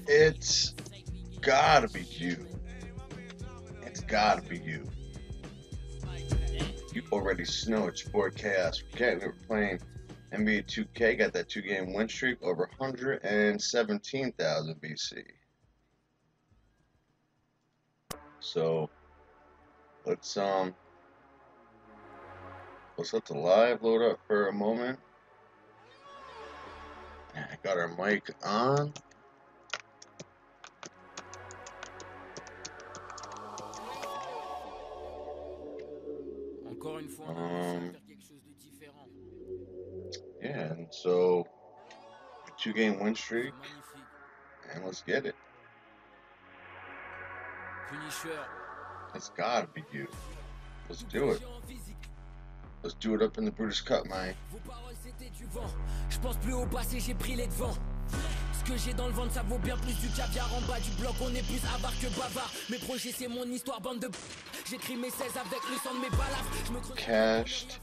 It's gotta be you. It's gotta be you. You already know it's Sport Chaos. We were playing NBA 2K, got that 2-game win streak over 117,000 BC. So let's let the live load up for a moment. I got our mic on. Yeah, and so 2-game win streak, and let's get it. It's gotta be you. Let's do it. Let's do it up in the British Cup, man. Je pense plus au passé, j'ai pris les devants. Ce que j'ai dans le ventre, ça vaut bien plus du caviar en bas du bloc. On est plus avare que bavard. Mes projets, c'est mon histoire, bande de. J'écris mes 16 avec le sang de mes balafres. Je me creuse. Cashed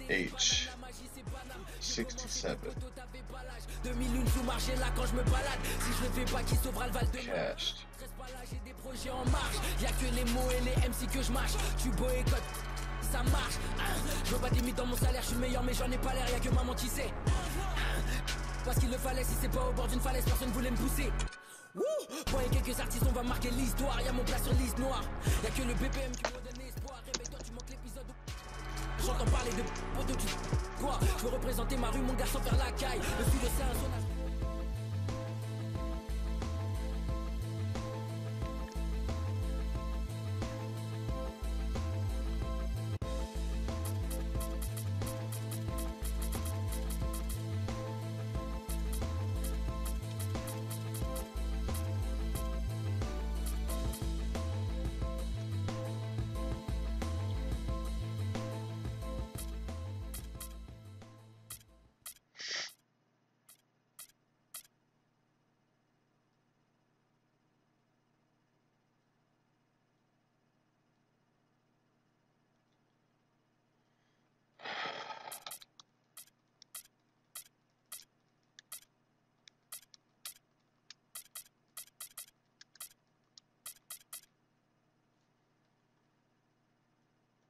H 67. 2001 sous marché là quand je me balade. Si je le fais pas, qui sauvera le Val de Cashed. J'ai des projets en marche. Y'a que les mots et les MC que je mâche. Tu boycottes. Ça marche, je veux pas d'imite dans mon salaire, je suis meilleur mais j'en ai pas l'air, y'a que maman qui sait. Parce qu'il le fallait, si c'est pas au bord d'une falaise, personne voulait me pousser. Moi et quelques artistes, on va marquer l'histoire, y'a mon plat sur liste noire. Y'a que le BPM qui me donne espoir, réveille-toi, tu manques l'épisode. J'entends parler de poteau, tu quoi. Je veux représenter ma rue, mon gars, sans faire la caille. Le sud c'est un zonage.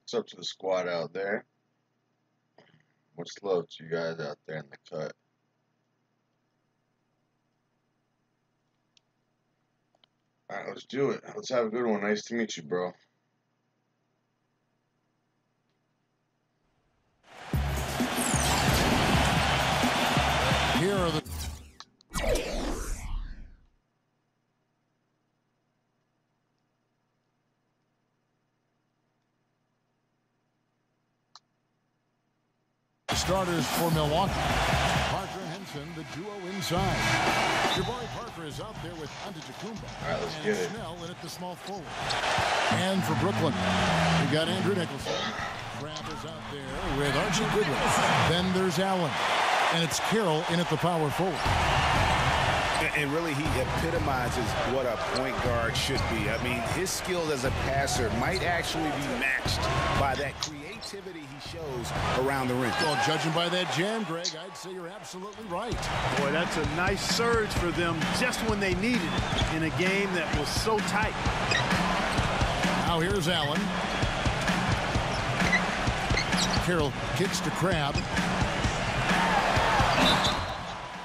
What's up to the squad out there? Much love to you guys out there in the cut. Alright, let's do it. Let's have a good one. Nice to meet you, bro. Here are the starters for Milwaukee. Parker Henson, the duo inside. Jabari Parker is out there with Antetokounmpo. All right, let's get it. Snell in at the small forward. And for Brooklyn, we got Andrew Nicholson. Grab is out there with Archie Goodwin. Then there's Allen. And it's Carroll in at the power forward. And really, he epitomizes what a point guard should be. I mean, his skill as a passer might actually be matched by that creativity he shows around the rim. Well, judging by that jam, Greg, I'd say you're absolutely right. Boy, that's a nice surge for them just when they needed it in a game that was so tight. Now here's Allen. Carroll kicks to Crab.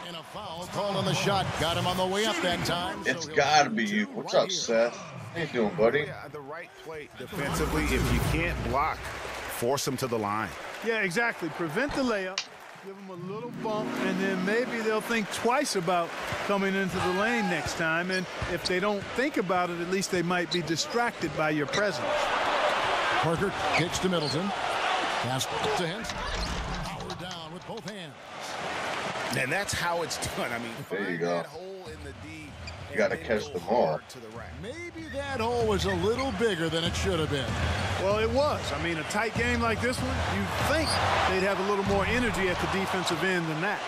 And a foul called on the shot. Got him on the way up that time. It's gotta be you. What's up, Seth? How you doing, buddy? The right play defensively. If you can't block, force him to the line. Yeah, exactly. Prevent the layup. Give them a little bump, and then maybe they'll think twice about coming into the lane next time. And if they don't think about it, at least they might be distracted by your presence. Parker kicks to Middleton. Pass to Henson. Power down with both hands. And that's how it's done. I mean, there you go. That hole in the D. You got to catch them all. Maybe that hole was a little bigger than it should have been. Well, it was. I mean, a tight game like this one, you'd think they'd have a little more energy at the defensive end than that.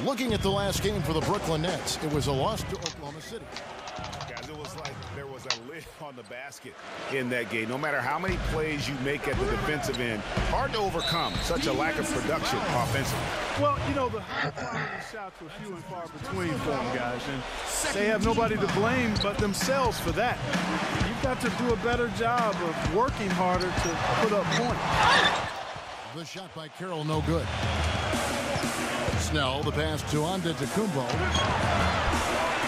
Looking at the last game for the Brooklyn Nets, it was a loss to Oklahoma City. guys. It was like there was a lid on the basket in that game. No matter how many plays you make at the defensive end, hard to overcome such a lack of production offensively. Well, you know, the high-quality shots were few and far between for them, guys, and they have nobody to blame but themselves for that. You've got to do a better job of working harder to put up points. The shot by Carroll, no good. Snell, the pass to Antetokounmpo.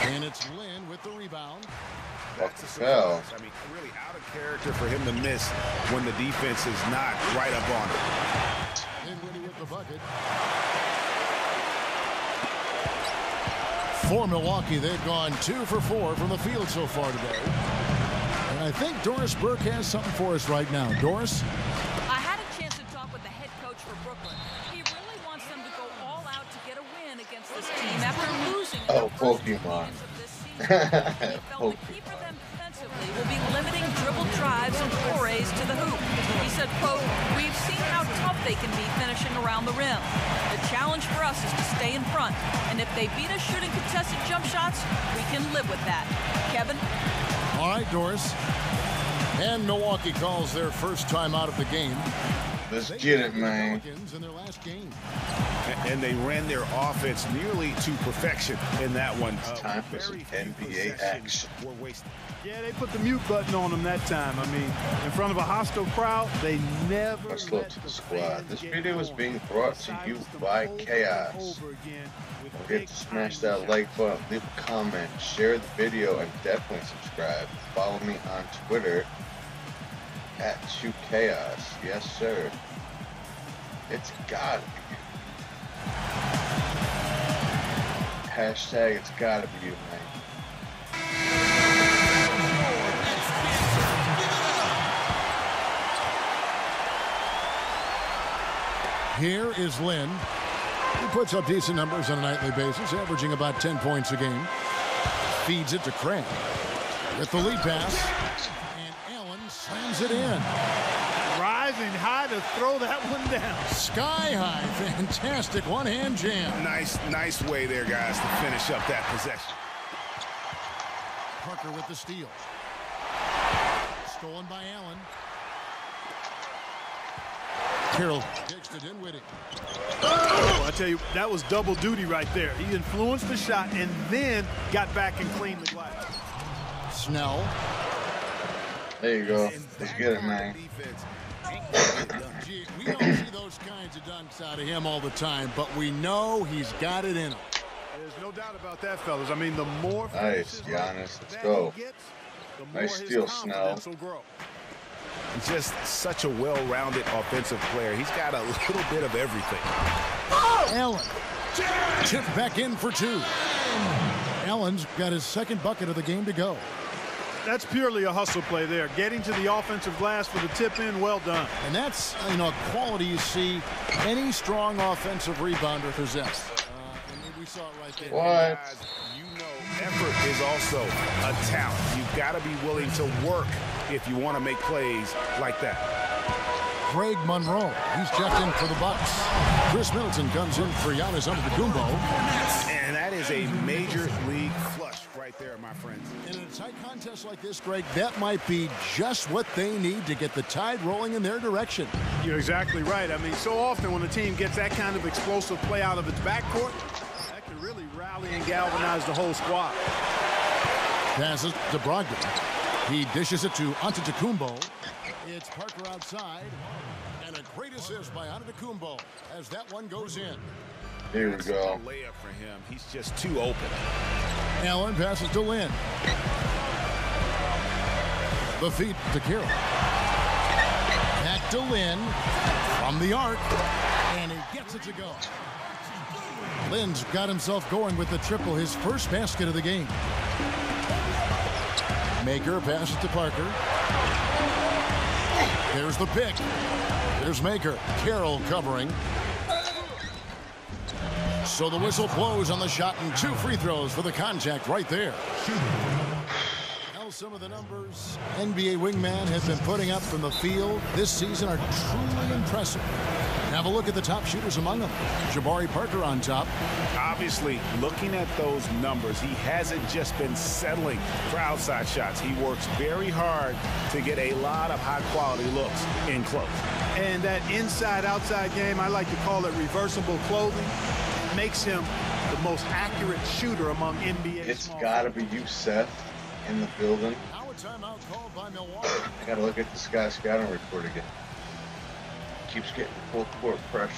And it's Lin with the rebound. That's a foul. I mean, really out of character for him to miss when the defense is not right up on him. Dinwiddie with the bucket. For Milwaukee, they've gone 2 for 4 from the field so far today. And I think Doris Burke has something for us right now. Doris? I had a chance to talk with the head coach for Brooklyn. He really wants them to go all out to get a win against this team after losing in the first 2 Pokemon. games of this season. He felt the key for them defensively will be limiting dribble drives and forays to the hoop. He said, quote, "We've seen how tough they can be finishing around the rim. The challenge for us is to stay in front, and if they beat us shooting contested jump shots, we can live with that." Kevin? All right, Doris. And Milwaukee calls their first time out of the game. Let's get it, man. In their last game. And they ran their offense nearly to perfection in that one. It's time for some NBA action. Yeah, they put the mute button on them that time. I mean, in front of a hostile crowd, they never Let's look to the squad. This video is being brought to you by Chaos. Don't forget to smash that like button, leave a comment, share the video, and definitely subscribe. Follow me on Twitter at @2chaos. Yes, sir. It's gotta be you. Hashtag it's gotta be you, man. Here is Lin. He puts up decent numbers on a nightly basis, averaging about 10 points a game. Feeds it to Craig with the lead pass. And Allen slams it in. Rising high to throw that one down. Sky high. Fantastic one-hand jam. Nice way there, guys, to finish up that possession. Parker with the steal. Stolen by Allen. Carroll kicks to Dinwiddie. Oh, I tell you, that was double duty right there. He influenced the shot and then got back and cleaned the glass. Snell. There you go. Let's get it, man. Gee, we don't see those kinds of dunks out of him all the time, but we know he's got it in him. There's no doubt about that, fellas. I mean, the more Nice, Giannis. Let's go. Nice steal, Snell. Just such a well-rounded offensive player. He's got a little bit of everything. Allen chipped back in for 2. Allen's got his second bucket of the game to go. That's purely a hustle play there. Getting to the offensive glass for the tip in, well done. And that's, a quality you see any strong offensive rebounder possess. And we saw it right there. What? Effort is also a talent. You've got to be willing to work if you want to make plays like that. Greg Monroe, he's checked in for the Bucks. Chris Middleton comes in for Giannis Antetokounmpo. And that is a major league flush right there, my friends. And in a tight contest like this, Greg, that might be just what they need to get the tide rolling in their direction. You're exactly right. I mean, so often when a team gets that kind of explosive play out of its backcourt, that can really rally and galvanize the whole squad. Passes to Brogdon. He dishes it to Antetokounmpo. It's Parker outside. And a great assist by Antetokounmpo as that one goes in. Here we go. Layup for him. He's just too open. Allen passes to Lin. The feed to Carroll. Back to Lin from the arc. And he gets it to go. Lin's got himself going with the triple, his first basket of the game. Maker passes to Parker. There's the pick. There's Maker. Carroll covering. So the whistle blows on the shot and 2 free throws for the contact right there. some of the numbers NBA wingman has been putting up from the field this season are truly impressive. Have a look at the top shooters among them. Jabari Parker on top. Obviously, looking at those numbers, he hasn't just been settling for outside shots. He works very hard to get a lot of high-quality looks in close. And that inside-outside game, I like to call it reversible clothing, makes him the most accurate shooter among NBA. It's got to be you, Seth, in the building. Now a timeout called by Milwaukee. I got to look at the Sky Scouting report again. Keeps getting full court pressure.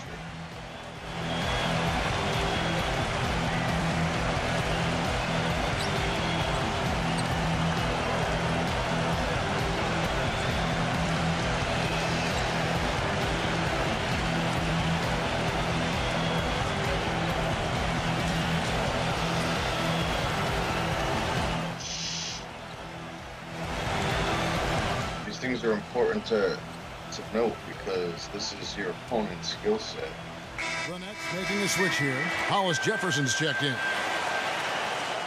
These things are important to note because this is your opponent's skill set. The Nets making a switch here. Hollis Jefferson's checked in.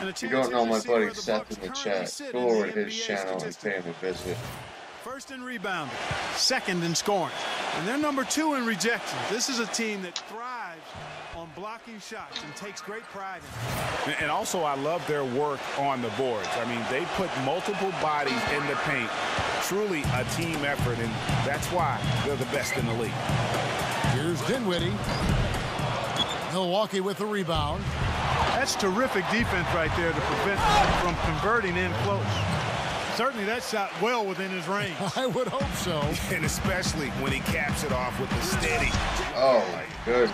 If you don't know my buddy Seth in the chat, go over to his channel and pay him a visit. First in rebounding, second in scoring, and they're number 2 in rejections. This is a team that thrives on blocking shots and takes great pride in it. And also, I love their work on the boards. I mean, they put multiple bodies in the paint. Truly a team effort, and that's why they're the best in the league. Here's Dinwiddie. Milwaukee with the rebound. That's terrific defense right there to prevent him from converting in close. Certainly that shot well within his range. I would hope so. And especially when he caps it off with the steady. Oh my goodness.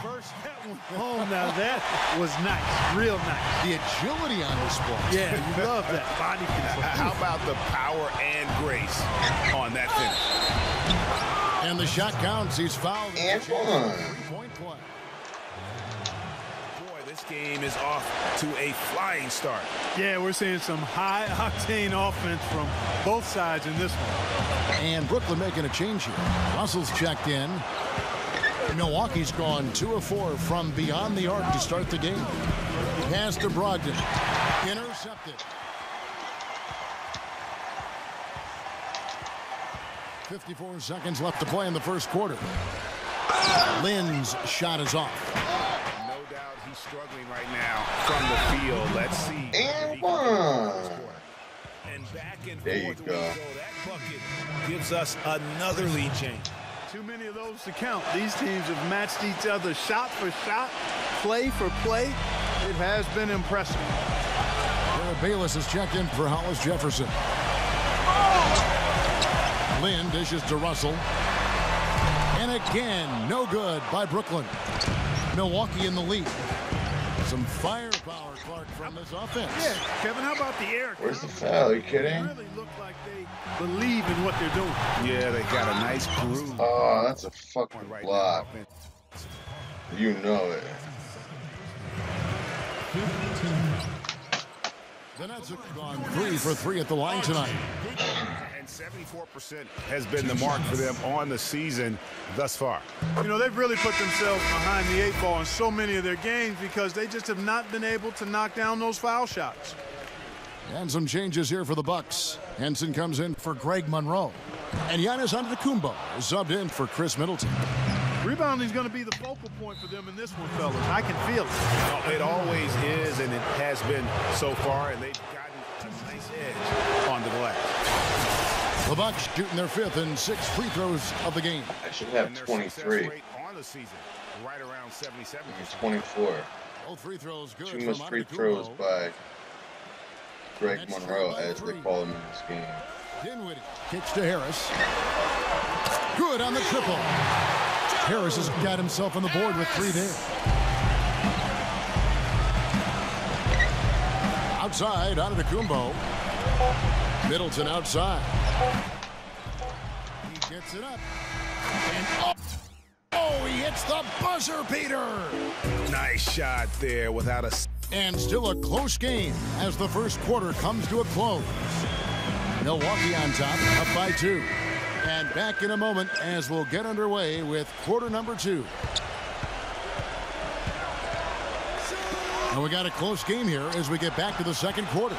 Reverse that one. Oh, now that was nice. Real nice. The agility on display. Yeah, you love that body control. How about the power and grace on that finish? And the shot counts. He's fouled. And one. Point play. Boy, this game is off to a flying start. Yeah, we're seeing some high-octane offense from both sides in this one. And Brooklyn making a change here. Russell's checked in. Milwaukee's gone 2 of 4 from beyond the arc to start the game. Pass to Brogdon. Intercepted. 54 seconds left to play in the first quarter. Lynn's shot is off. No doubt he's struggling right now from the field. Let's see. And one. And back and There you forth go. we go. That bucket gives us another lead change. Too many of those to count. These teams have matched each other shot for shot, play for play. It has been impressive. Jared Bayless is checked in for Hollis Jefferson. Lynn dishes to Russell. And again, no good by Brooklyn. Milwaukee in the lead. Some firepower, Clark, from this offense. Yeah, Kevin, how about the air? Where's the foul? Are you They kidding? really look like they believe in what they're doing. Yeah, they got a nice groove. Oh, that's a fucking right block. now. You know it. The Nets have gone 3 for 3 at the line tonight. And 74% has been the mark for them on the season thus far. You know, they've really put themselves behind the 8 ball in so many of their games because they just have not been able to knock down those foul shots. And some changes here for the Bucks. Henson comes in for Greg Monroe. And Giannis Antetokounmpo is subbed in for Chris Middleton. Rebounding is going to be the focal point for them in this one, fellas. I can feel it. Well, it always is, and it has been so far, and they've gotten a nice edge on the glass. The Bucks shooting their 5th and 6th free throws of the game. I should have And their success 23. rate on the season, right around 77%. It's 24. Both free throws good. 2 from missed free Antetokounmpo. throws by Greg Monroe, as they call him in this game. Dinwiddie kicks to Harris. Good on the triple. Harris has got himself on the board with 3 there. Outside, Antetokounmpo. Middleton outside. He gets it up. And oh, he hits the buzzer beater. Nice shot there without a... And still a close game as the first quarter comes to a close. Milwaukee on top, up by 2. And back in a moment as we'll get underway with quarter number 2. And we got a close game here as we get back to the second quarter.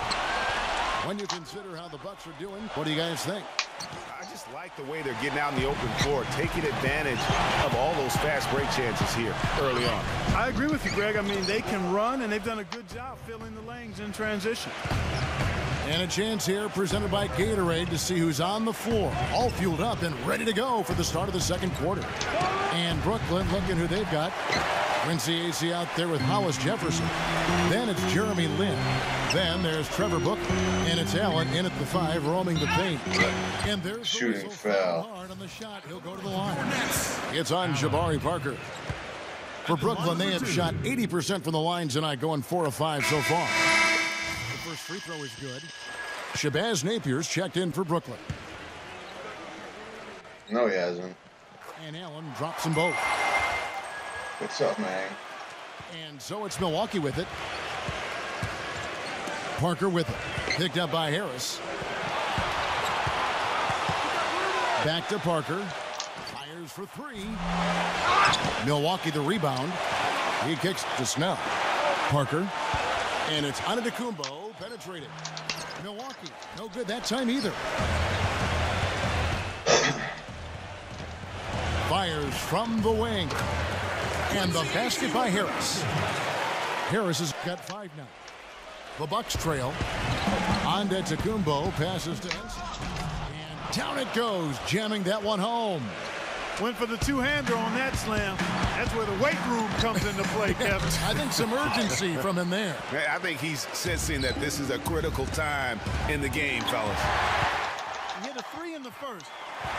When you consider how the Bucks are doing, what do you guys think? I just like the way they're getting out in the open floor, taking advantage of all those fast break chances here early on. I agree with you, Greg. I mean, they can run, and they've done a good job filling the lanes in transition. And a chance here presented by Gatorade to see who's on the floor, all fueled up and ready to go for the start of the second quarter. And Brooklyn looking who they've got. Quincy Acy out there with Hollis Jefferson. Then it's Jeremy Lin. Then there's Trevor Booker. And it's Allen in at the 5, roaming the paint. And there's shooting foul. Hard on the shot. He'll go to the line. It's on Jabari Parker. For Brooklyn, they have shot 80% from the line tonight, going 4 of 5 so far. The first free throw is good. Shabazz Napier's checked in for Brooklyn. No, he hasn't. And Allen drops them both. What's up, man? And so it's Milwaukee with it. Parker with it. Picked up by Harris. Back to Parker. Fires for 3. Milwaukee the rebound. He kicks to Snell. Parker. And it's Antetokounmpo penetrated. Milwaukee, no good that time either. Fires from the wing. And the basket by Harris. Harris has got 5 now. The Bucks trail. Antetokounmpo passes to Henson. And down it goes, jamming that one home. Went for the two-hander on that slam. That's where the weight room comes into play, Kevin. I think some urgency from him there. I think he's sensing that this is a critical time in the game, fellas. He hit a 3 in the first,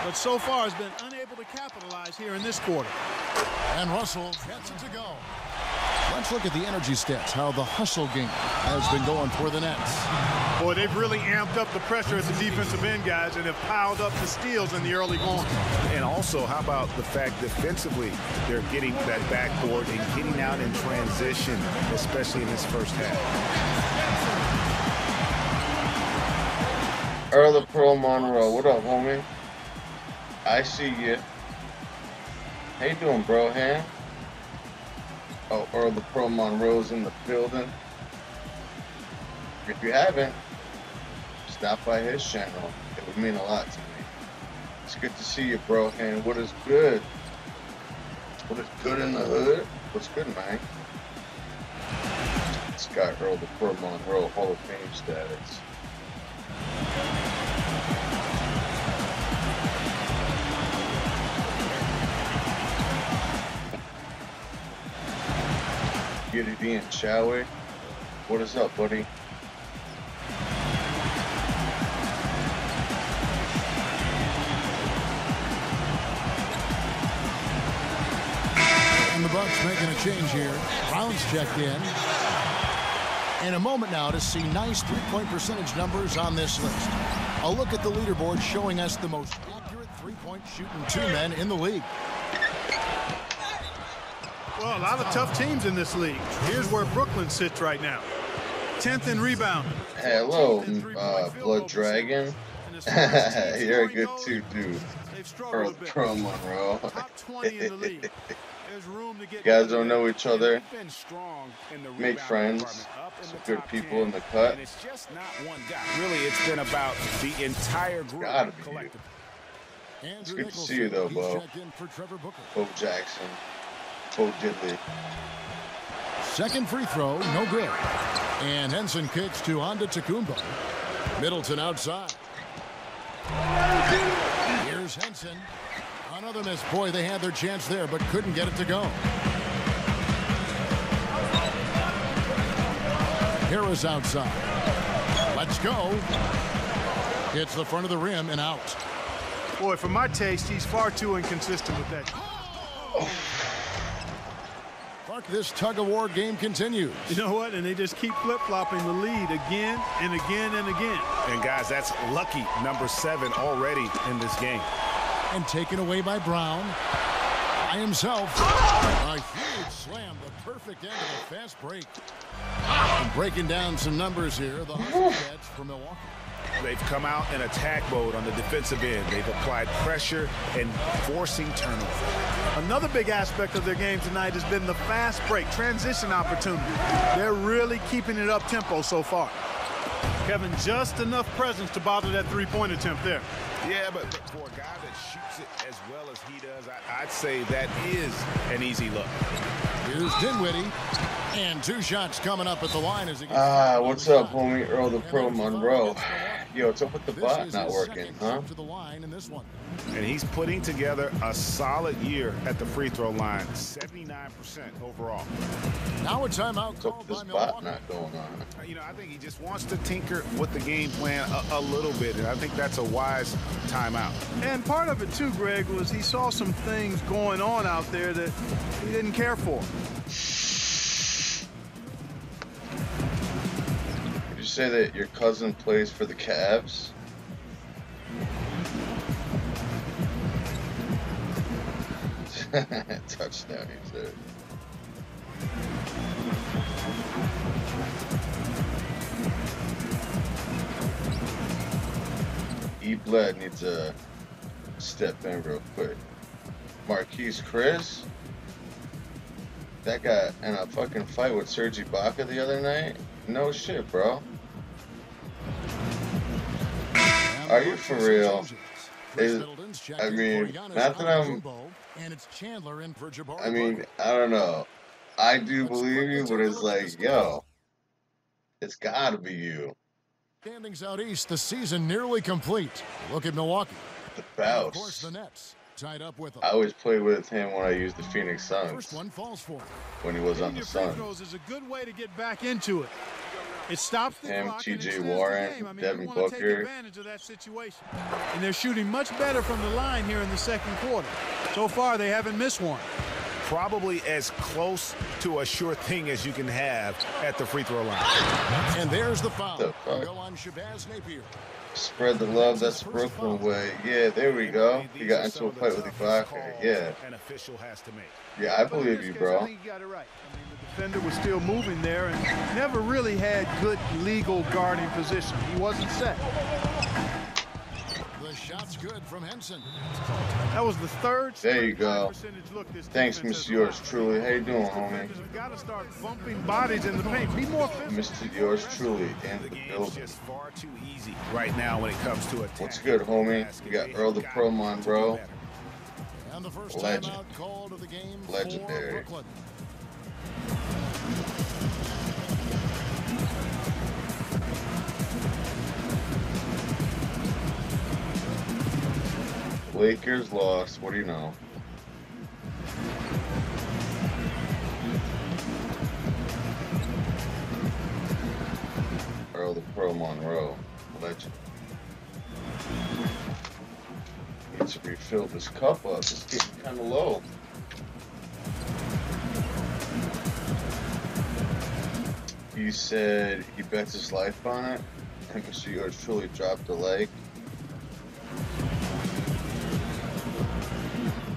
but so far has been unable to capitalize here in this quarter. And Russell gets it to go. Let's look at the energy stats, how the hustle game has been going for the Nets. Boy, they've really amped up the pressure at the defensive end, guys, and have piled up the steals in the early going. And also, how about the fact defensively, they're getting that backboard and getting out in transition, especially in this first half. Earl of Pearl Monroe, what up, homie? I see you. How you doing, bro, hand? Oh, Earl of Pearl Monroe's in the building. If you haven't, stop by his channel. It would mean a lot to me. It's good to see you, bro, hand. What is good? What is good in the hood? What's good, man? It's got Earl of Pearl Monroe Hall of Fame status. Giddy D and Chowie. What is up, buddy? And the Bucks making a change here. Brown's checked in. In a moment now to see nice three-point percentage numbers on this list. A look at the leaderboard showing us the most accurate three-point shooting 2 men in the league. Well, a lot of tough teams in this league. Here's where Brooklyn sits right now. 10th in rebound. Hello, Blood Dragon. You're a good too, dude. Earl Pro Monroe. You guys don't know each other. Make friends. Some good people in the cut. And it's just not one guy. Really, it's been about the entire group. Gotta be you. It's good to see you, though, Bo. Bo Jackson. Bo Diddley. Second free throw, no good. And Henson kicks to Antetokounmpo. Middleton outside. Here's Henson. Another miss. Boy, they had their chance there, but couldn't get it to go. Harris outside. Let's go. Hits the front of the rim and out. Boy, for my taste, he's far too inconsistent with that. This tug-of-war game continues. You know what? And they just keep flip-flopping the lead again and again and again. And, guys, that's lucky number 7 already in this game. And taken away by Brown. By himself. A huge slam. The perfect end of a fast break. And breaking down some numbers here. The Hustle Cats from Milwaukee. They've come out in attack mode on the defensive end. They've applied pressure and forcing turnover. Another big aspect of their game tonight has been the fast break, transition opportunity. They're really keeping it up tempo so far. Kevin, just enough presence to bother that three-point attempt there. Yeah, but for a guy that shoots it as well as he does, I'd say that is an easy look. Here's Dinwiddie. And 2 shots coming up at the line as he gets what's up, homie? Earl the Pro Monroe. Yo, what's up with the bot not working, huh? to the line in this one. And he's putting together a solid year at the free throw line, 79% overall. Now a timeout What's up called with this by bot Milwaukee. not going on? You know, I think he just wants to tinker with the game plan a little bit, and I think that's a wise timeout. And part of it, too, Greg, was he saw some things going on out there that he didn't care for. Did you say that your cousin plays for the Cavs? Touchdown, he said. E-Bled needs to step in real quick. Marquise Chris? That got in a fucking fight with Serge Ibaka the other night? No shit, bro. Are you for real? I mean, not that I'm... I mean, I don't know. I do believe you, but it's like, yo, it's gotta be you. Standings out east, the season nearly complete. Look at Milwaukee. The Of course, Bouse. the Nets tied up with them. I always played with him when I used the Phoenix Suns, First one falls for him. when he was on Hitting the your free Suns. throws is a good way to get back into it. It stops the Him, clock and T.J. extends the Warren, game. I mean, Devin you want to take Booker. advantage of that situation. And they're shooting much better from the line here in the second quarter. So far, they haven't missed one. Probably as close to a sure thing as you can have at the free throw line. And there's the foul. The fuck? Go on Shabazz Napier. Spread the love, that's the Brooklyn way. Yeah, there we go. He got into a fight with Ibaka. Yeah. An official has to make. Yeah, I But in believe this you, case, bro. I think you got it right. I mean, the defender was still moving there and never really had good legal guarding position. He wasn't set. The shot's good from Henson. That was the third. There you go. percentage look this Thanks, defense Mr. has Yours allowed. Truly. How you doing, homie? Defenders have got to start bumping bodies in the paint. Be more physical. Mr. Yours Truly in The the game's building. just far too easy right now when it comes to attack. What's good, homie? You got Earl the Pro Monroe. And the first Legend. timeout called of the game Legendary. for Brooklyn. Lakers lost. What do you know? Earl the Pro Monroe. Legend. Needs to refill this cup up. It's getting kind of low. He said he bets his life on it. And Mr. Yours Truly dropped a leg.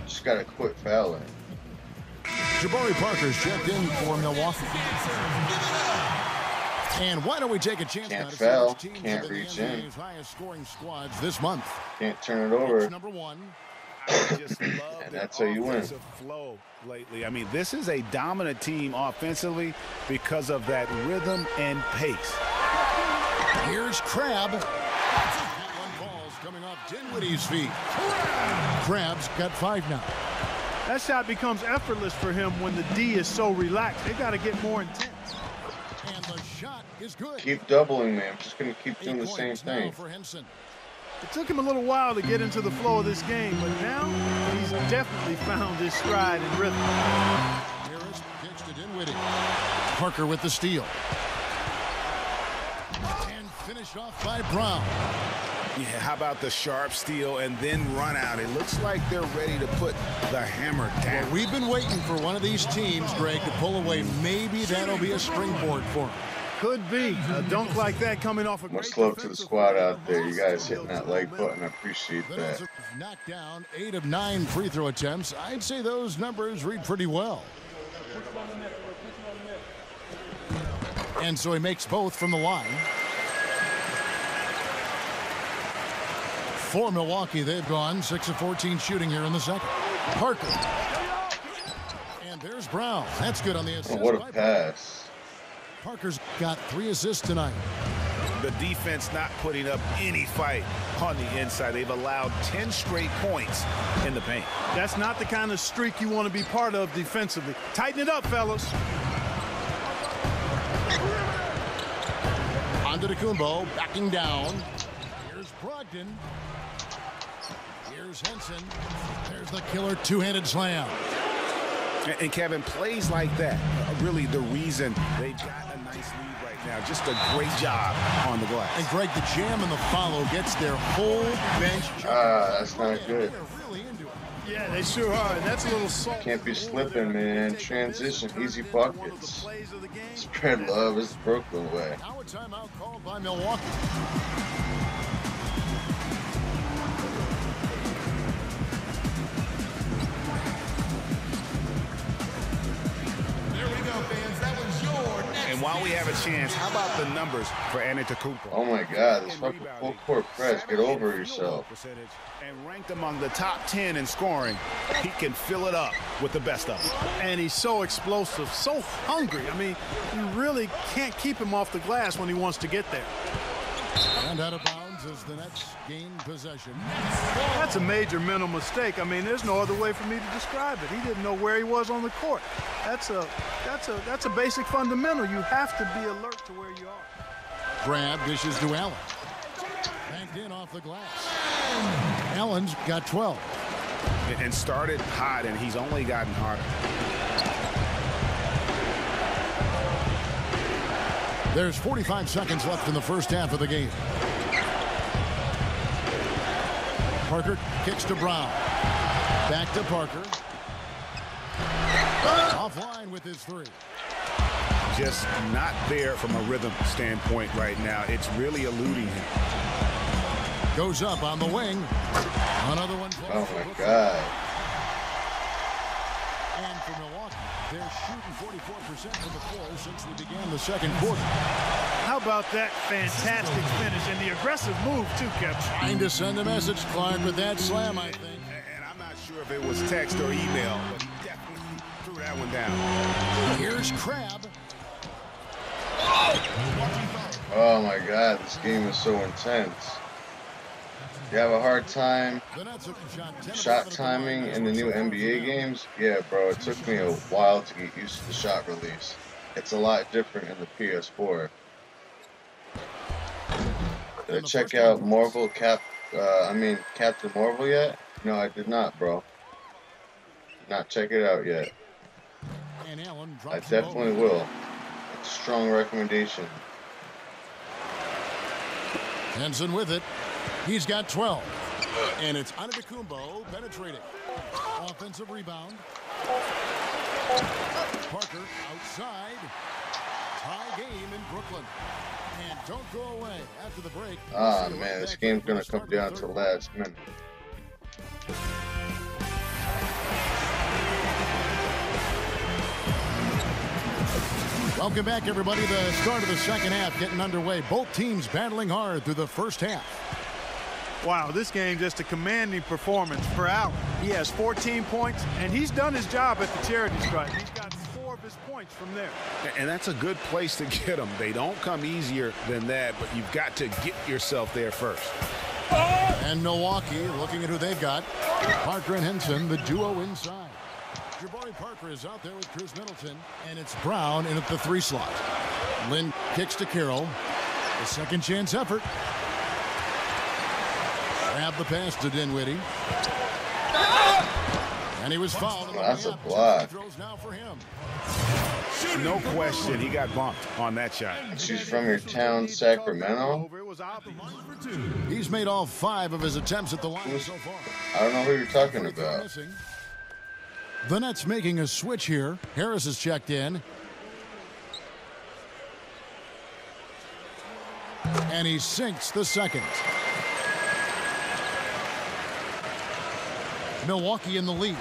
Just gotta quit fouling. Jabari Parker's checked in for Milwaukee. And why don't we take a chance Can't now to see foul, which teams can't have been reach the in. NBA's highest scoring squads this month. Can't turn it over. It's number one. I just love And their that's how you win. offensive flow lately. I mean, this is a dominant team offensively because of that rhythm and pace. Here's Crab. That one falls coming off Dinwiddie's feet. Crab's got 5 now. That shot becomes effortless for him when the D is so relaxed. They got to get more intense. And the shot is good. Keep doubling me. I'm just gonna keep doing 8 the same points now thing. for Henson. It took him a little while to get into the flow of this game, but now he's definitely found his stride and rhythm. Harris kicks to Dinwiddie. Parker with the steal. And finished off by Brown. Yeah, how about the sharp steal and then run out? It looks like they're ready to put the hammer down. We've been waiting for one of these teams, Greg, to pull away. Maybe that'll be a springboard for them. Could be. A dunk like that coming off a great Much love to the defensive squad play. out there. You guys hitting that like button. I appreciate The that. Nets have knocked down 8 of 9 free throw attempts. I'd say those numbers read pretty well. And so he makes both from the line. For Milwaukee, they've gone 6 of 14 shooting here in the second. Parker. And there's Brown. That's good on the assist. Oh, what a by pass. Parker's got 3 assists tonight. The defense not putting up any fight on the inside. They've allowed 10 straight points in the paint. That's not the kind of streak you want to be part of defensively. Tighten it up, fellas. Antetokounmpo backing down. Here's Brogdon. Here's Henson. There's the killer two-handed slam. And Kevin, plays like that are really the reason they've got a nice lead right now. Just a great job on the glass. And Greg, the jam and the follow gets their whole bench. That's not good. Yeah, they sure are. That's a little salt. Can't be slipping, man. Transition, easy buckets. Spread love is the Brooklyn way. Now a timeout called by Milwaukee. And while we have a chance, how about the numbers for Antetokounmpo? Oh my God, this fucking full court press. Get over yourself. And ranked among the top 10 in scoring, he can fill it up with the best of them. And he's so explosive, so hungry. I mean, you really can't keep him off the glass when he wants to get there. And out of bounds as the Nets gain possession. That's a major mental mistake. I mean, there's no other way for me to describe it. He didn't know where he was on the court. That's a basic fundamental. You have to be alert to where you are. Grab dishes to Allen. Banked in off the glass. Allen's got 12. And started hot, and he's only gotten harder. There's 45 seconds left in the first half of the game. Parker kicks to Brown. Back to Parker. Offline with his three. Just not there from a rhythm standpoint right now. It's really eluding him. Goes up on the wing. Another one. Oh my God. And for Milwaukee, they're shooting 44% from the floor since they began the second quarter. How about that fantastic finish and the aggressive move too, Kevin? Trying to send a message, Clark, with that slam, I think. And I'm not sure if it was text or email, but he definitely threw that one down. Here's Crabbe. Oh my God, this game is so intense. You have a hard time shot timing in the new NBA games? Yeah, bro, it took me a while to get used to the shot release. It's a lot different in the PS4. Did I check out Captain Marvel yet? No, I did not, bro. Did not check it out yet. I definitely will. It's a strong recommendation. Henson with it. He's got 12. And it's Antetokounmpo penetrating. Offensive rebound. Parker outside. Tie game in Brooklyn. And don't go away after the break. Ah, man, this game's going to come down to the last minute. Welcome back, everybody. The start of the second half getting underway. Both teams battling hard through the first half. Wow, this game just a commanding performance for Allen. He has 14 points, and he's done his job at the charity stripe. He's got 4 of his points from there. And that's a good place to get them. They don't come easier than that, but you've got to get yourself there first. And Milwaukee looking at who they've got. Parker and Henson, the duo inside. Jabari Parker is out there with Chris Middleton, and it's Brown in at the 3 slot. Lynn kicks to Carroll. A second chance effort. Grab the pass to Dinwiddie. And he was fouled. That's a block. Now for him. No question, he got bumped on that shot. She's from your town, Sacramento? He's made all 5 of his attempts at the line so far. I don't know who you're talking about. The Nets making a switch here. Harris is checked in. And he sinks the second. Milwaukee in the lead.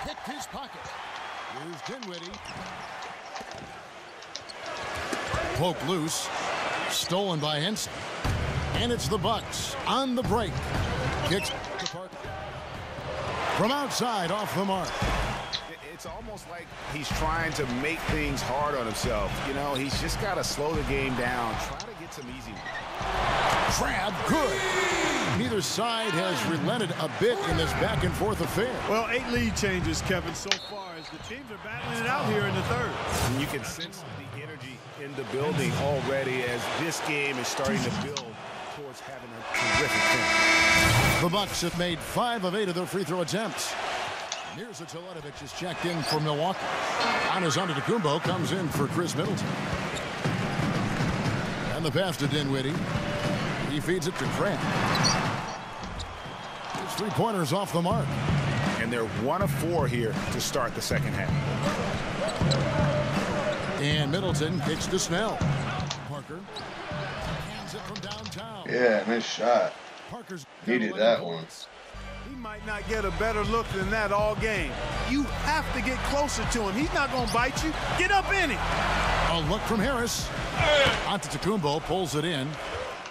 Picked his pocket. Here's Dinwiddie. Poke loose. Stolen by Henson. And it's the Bucks on the break. Kicks to Parker. From outside, off the mark. It's almost almost like he's trying to make things hard on himself. You know, he's just got to slow the game down, try to get some easy ones. Crab, good. Neither side has relented a bit in this back-and-forth affair. Well, 8 lead changes, Kevin, so far as the teams are battling it out here in the third. And you can sense the energy in the building already as this game is starting to build towards having a terrific finish. The Bucks have made 5 of 8 of their free throw attempts. Mirza Teletovic is checked in for Milwaukee. Giannis Antetokounmpo comes in for Chris Middleton. And the pass to Dinwiddie. He feeds it to Grant. His three-pointers off the mark. And they're 1 of 4 here to start the second half. And Middleton kicks to Snell. Parker hands it from downtown. Yeah, nice shot. Parker's Needed that one. He might not get a better look than that all game. You have to get closer to him. He's not going to bite you. Get up in it. A look from Harris. Antetokounmpo pulls it in.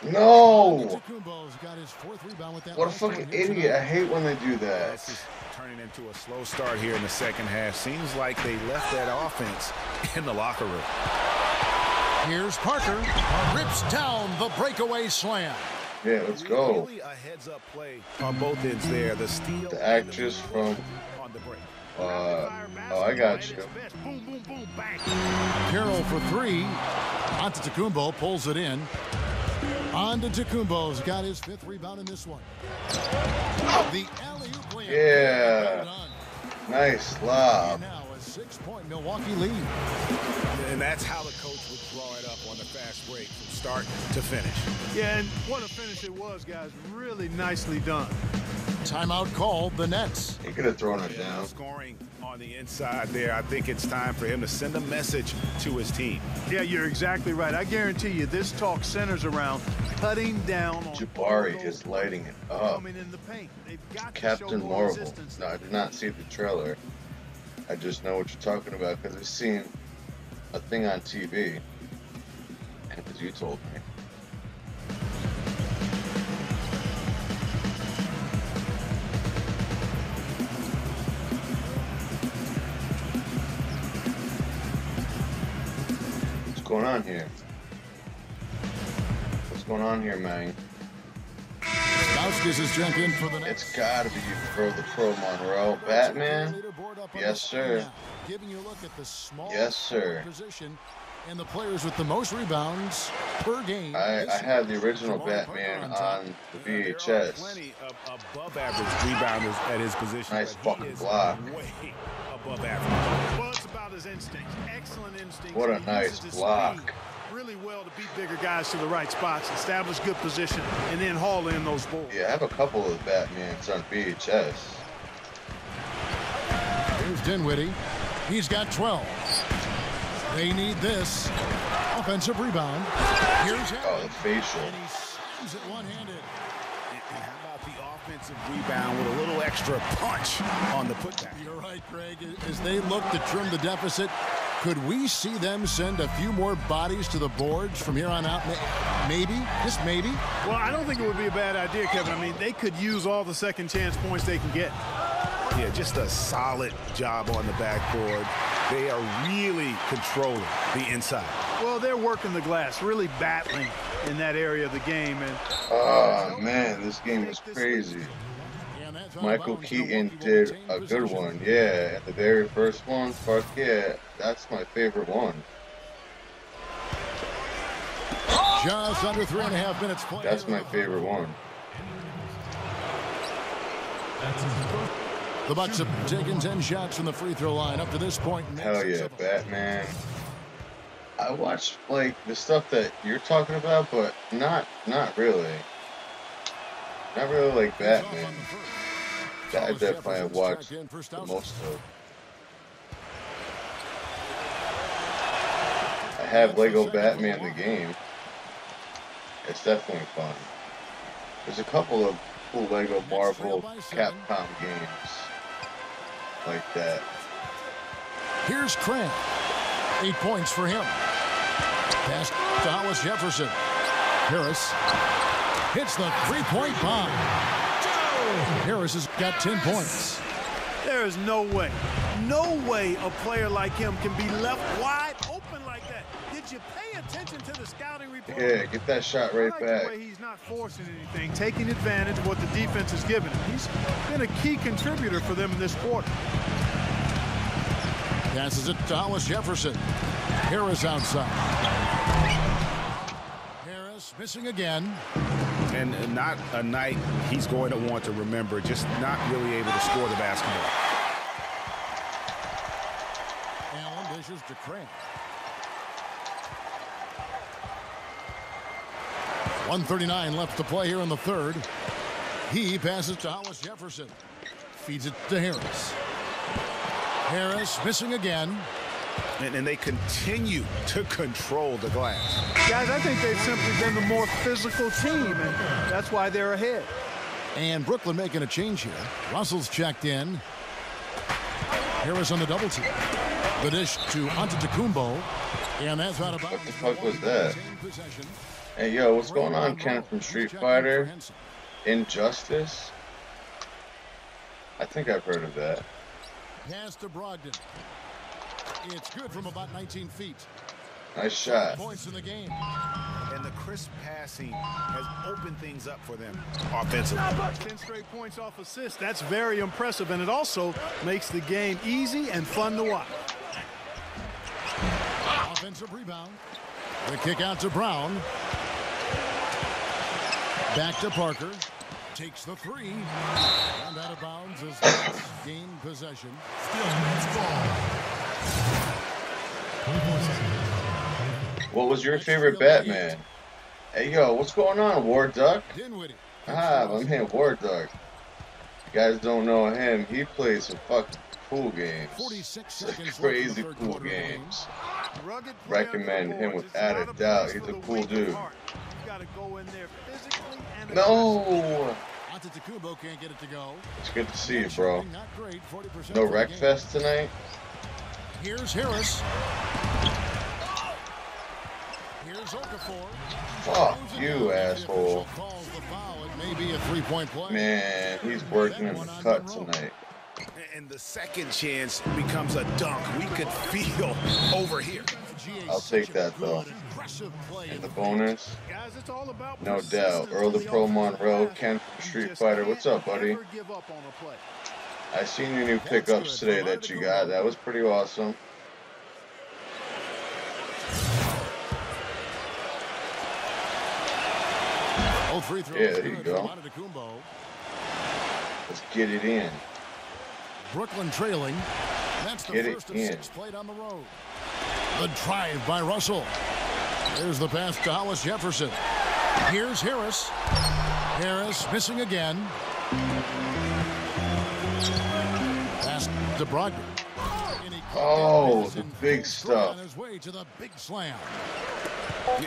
No! Antetokounmpo's got his 4th rebound with that. What a fucking idiot. I hate when they do that. This is turning into a slow start here in the second half. Seems like they left that offense in the locker room. Here's Parker. Rips down the breakaway slam. Yeah, let's go. Really a heads-up play on both ends there. The steal. The actress from... on the break. oh, I got you. Boom, boom, boom, bang. Carroll for 3. Antetokounmpo pulls it in. Antetokounmpo's got his 5th rebound in this one. The alley-oop layup. Yeah. Nice lob. And now a 6-point Milwaukee lead. And that's how the coach would draw it up on the fast break from start to finish. Yeah, and what a finish it was, guys. Really nicely done. Timeout called, the Nets. He could have thrown it down. Scoring on the inside there. I think it's time for him to send a message to his team. Yeah, you're exactly right. I guarantee you this talk centers around cutting down on Jabari is lighting it up. coming in the paint. They've got to show Captain more Marvel. resistance. No, I did not see the trailer. I just know what you're talking about because I've seen a thing on TV. And because you told me. What's going on here? What's going on here, man? Stauskas is checked in for the Nets. It's gotta be the Pro Monroe. Batman? Yes, sir. Giving you a look at the small Yes, sir. position and the players with the most rebounds per game. I had the original Jabari Batman Parker on the There are VHS. plenty of above average rebounders at his position. Nice but fucking he is block. Way above average. Well, it's about his instincts. Excellent instincts. What a He nice uses his block. speed really well to beat bigger guys to the right spots, establish good position, and then haul in those balls. Yeah, I have a couple of Batmans on VHS. Here's Dinwiddie. He's got 12. They need this. Offensive rebound. Here's Oh, the facial. And he slams it one-handed. And how about the offensive rebound with a little extra punch on the putback? You're right, Craig. As they look to trim the deficit, could we see them send a few more bodies to the boards from here on out? Maybe, just maybe. Well, I don't think it would be a bad idea, Kevin. I mean, they could use all the second chance points they can get. Yeah, just a solid job on the backboard. They are really controlling the inside. Well, they're working the glass, really battling in that area of the game. And Oh, man, this game is crazy. Michael Keaton did a good one. Yeah, and the very first one, fuck yeah, that's my favorite one. Just under 3.5 minutes played. That's my favorite one. The Bucks have taken 10 shots from the free throw line up to this point. Hell yeah, Batman. I watched like the stuff that you're talking about, but not really. Not really like Batman. That I definitely have watched the most of. I have Lego Batman the game. It's definitely fun. There's a couple of cool Lego Marvel Capcom games like that. Here's Cran. 8 points for him. Pass to Hollis Jefferson. Harris hits the three-point bomb. Harris has got 10 points. there There is no way a player like him can be left wide open like that. Did you pay attention to the scouting report? Yeah, get that shot right back. The way he's not forcing anything, taking advantage of what the defense has given him. He's been a key contributor for them in this quarter. Passes it to Hollis Jefferson. Harris outside. Harris missing again. And not a night he's going to want to remember, just not really able to score the basketball. Allen dishes to Craig. 1:39 left to play here in the third. He passes to Hollis Jefferson. Feeds it to Harris. Harris missing again. And they continue to control the glass. Guys, I think they've simply been the more physical team, and that's why they're ahead. And Brooklyn making a change here. Russell's checked in. Harris on the double team. The dish to Antetokounmpo. And that's out about. What the fuck was that? Hey, yo, what's going on, Ken from Street Fighter? Injustice? I think I've heard of that. Pass to Brogdon. It's good from about 19 feet. Nice shot. Points in the game. And the crisp passing has opened things up for them offensively. 10 straight points off assists. That's very impressive, and it also makes the game easy and fun to watch. Offensive rebound. The kick out to Brown. Back to Parker. Takes the three. And out of bounds as Nets gain possession. What was your favorite Batman? Hey, yo, what's going on, War Duck? Ah, my man, War Duck. You guys don't know him. He plays some fucking cool games. Some crazy cool games. Recommend him without a doubt. He's a cool dude. No! Antetokounmpo can't get it to go. It's good to see you, bro. No Wreck Fest tonight? Here's Harris. Here's Okafor. Fuck you, asshole. It may be a three-point play. Man, he's working in the cut tonight. And the second chance becomes a dunk. We could feel over here. I'll take that, though. And the bonus? No doubt. Earl the Pro Monroe, Ken from Street Fighter. What's up, buddy? I seen your new pickups today that you got. That was pretty awesome. Yeah, there you go. Let's get it in. Brooklyn trailing. That's the first of 6 played on the road. The drive by Russell. There's the pass to Hollis Jefferson. Here's Harris. Harris missing again. Pass to Brogdon. Oh, the big stuff. On his way to the big slam.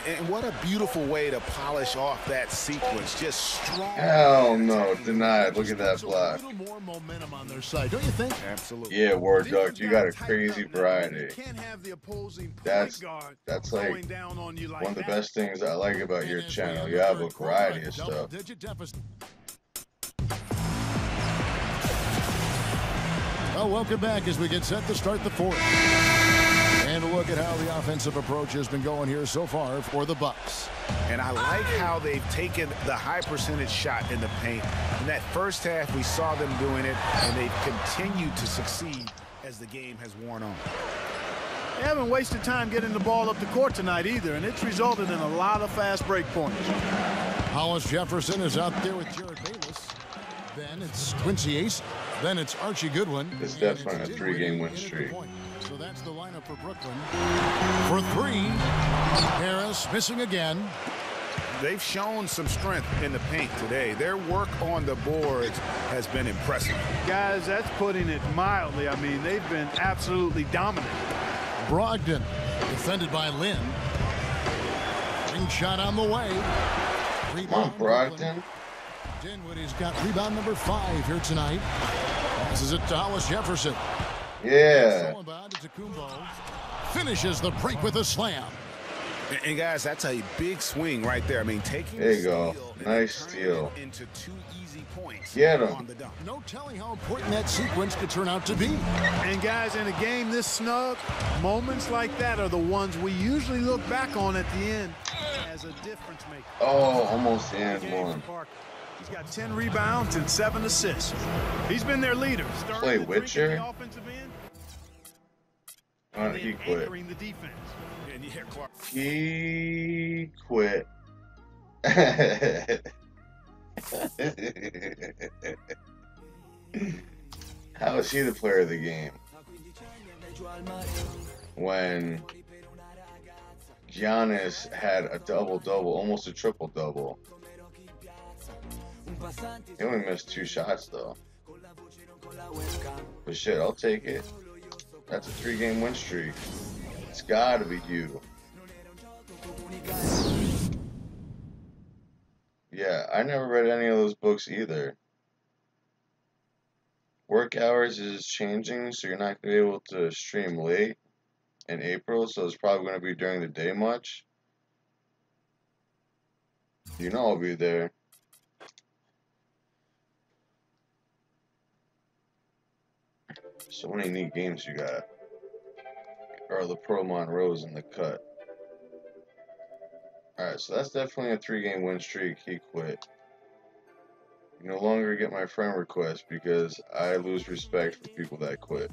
And what a beautiful way to polish off that sequence. Just strong. Hell no, denied. Look at that block. A little more momentum on their side, don't you think? Absolutely. Yeah, War Duck, you got a crazy variety. That's like one of the best things I like about your channel. You have a variety of stuff. Well, welcome back as we get set to start the fourth. And a look at how the offensive approach has been going here so far for the Bucks. And I like how they've taken the high percentage shot in the paint. In that first half, we saw them doing it, and they've continued to succeed as the game has worn on. They haven't wasted time getting the ball up the court tonight either, and it's resulted in a lot of fast break points. Hollis Jefferson is out there with Jared Bayless. Then it's Quincy Ace. Then it's Archie Goodwin. It's definitely a 3-game win streak. So that's the lineup for Brooklyn. For 3, Harris missing again. They've shown some strength in the paint today. Their work on the boards has been impressive. Guys, that's putting it mildly. I mean, they've been absolutely dominant. Brogdon, defended by Lynn. Ring shot on the way. Come on, Brogdon. Dinwiddie's got rebound number 5 here tonight. Passes it to Hollis Jefferson. Yeah. Finishes the break with a slam. And guys, that's a big swing right there. I mean, taking there you go. Nice steal. Into 2 easy points on the dump. No telling how important that sequence could turn out to be. And guys, in a game this snug, moments like that are the ones we usually look back on at the end as a difference maker. Oh, almost and one. He's got 10 rebounds and 7 assists. He's been their leader. Play Witcher. He quit. He quit. How is he the player of the game when Giannis had a double-double, almost a triple-double? He only missed 2 shots though. But shit, I'll take it. That's a 3-game win streak. It's gotta be you. Yeah, I never read any of those books either. Work hours is changing, so you're not going to be able to stream late in April, so it's probably going to be during the day much. You know I'll be there. So many neat games you got. Or the Pro Monroe's in the cut. Alright, so that's definitely a 3-game win streak. He quit. You no longer get my friend request because I lose respect for people that quit.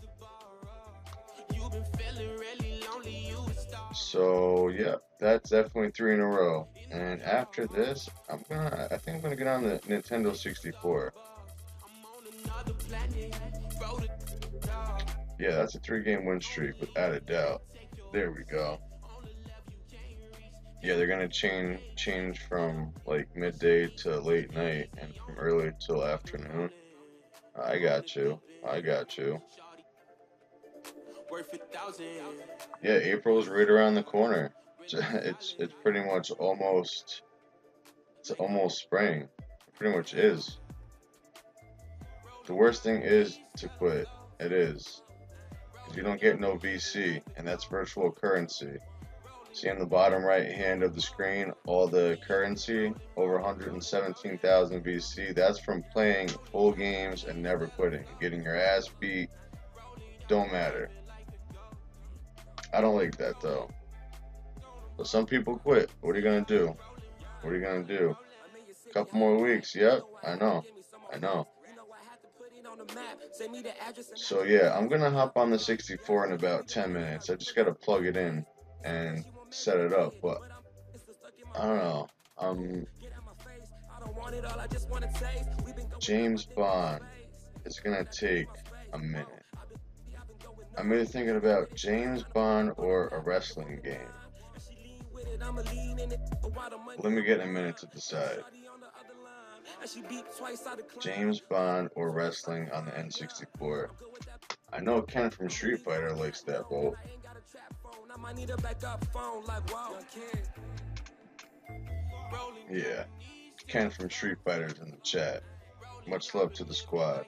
So yeah, that's definitely 3 in a row. And after this, I think I'm gonna get on the Nintendo 64. Yeah, that's a 3-game win streak without a doubt. There we go. Yeah, they're gonna change from like midday to late night and from early till afternoon. I got you. Yeah, April's right around the corner. It's pretty much almost spring. It pretty much is. The worst thing is to quit. It is. Because you don't get no VC, and that's virtual currency. See on the bottom right hand of the screen, all the currency, over 117,000 VC. That's from playing full games and never quitting. Getting your ass beat, don't matter. I don't like that though. But some people quit. What are you gonna do? What are you gonna do? A couple more weeks. Yep, I know. So yeah, I'm gonna hop on the 64 in about 10 minutes. I just gotta plug it in and set it up, but I don't know. James Bond is gonna take a minute. I'm either thinking about James Bond or a wrestling game. Let me get a minute to decide. James Bond or wrestling on the N64. I know Ken from Street Fighter likes that vote. Yeah, Ken from Street Fighter's in the chat. Much love to the squad.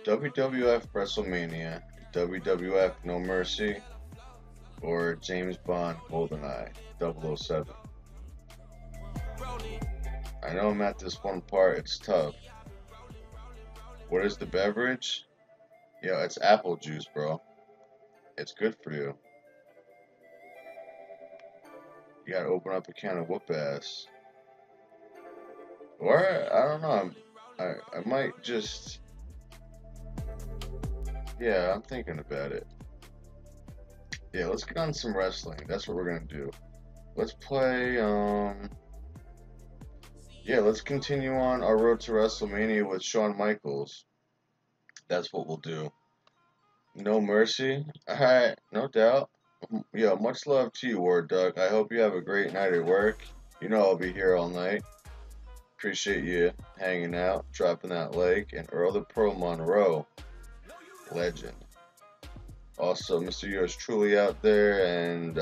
WWF WrestleMania, WWF No Mercy, or James Bond GoldenEye 007. I know I'm at this one part, it's tough. What is the beverage? Yeah, it's apple juice, bro. It's good for you. You gotta open up a can of whoop ass. Or, I don't know, I might just... Yeah, I'm thinking about it. Yeah, let's get on some wrestling. That's what we're gonna do. Let's play, yeah, let's continue on our road to WrestleMania with Shawn Michaels. That's what we'll do. No Mercy? Alright, no doubt. Yeah, much love to you, Ward Duck. I hope you have a great night at work. You know I'll be here all night. Appreciate you hanging out, dropping that like, and Earl the Pro Monroe. Legend. Also, Mr. Yours truly out there, and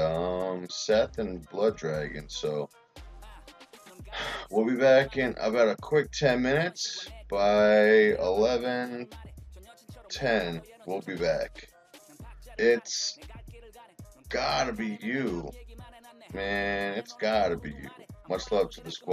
Seth and Blood Dragon. So we'll be back in about a quick 10 minutes. By 11, 10, we'll be back. It's gotta be you. Man, it's gotta be you. Much love to the squad.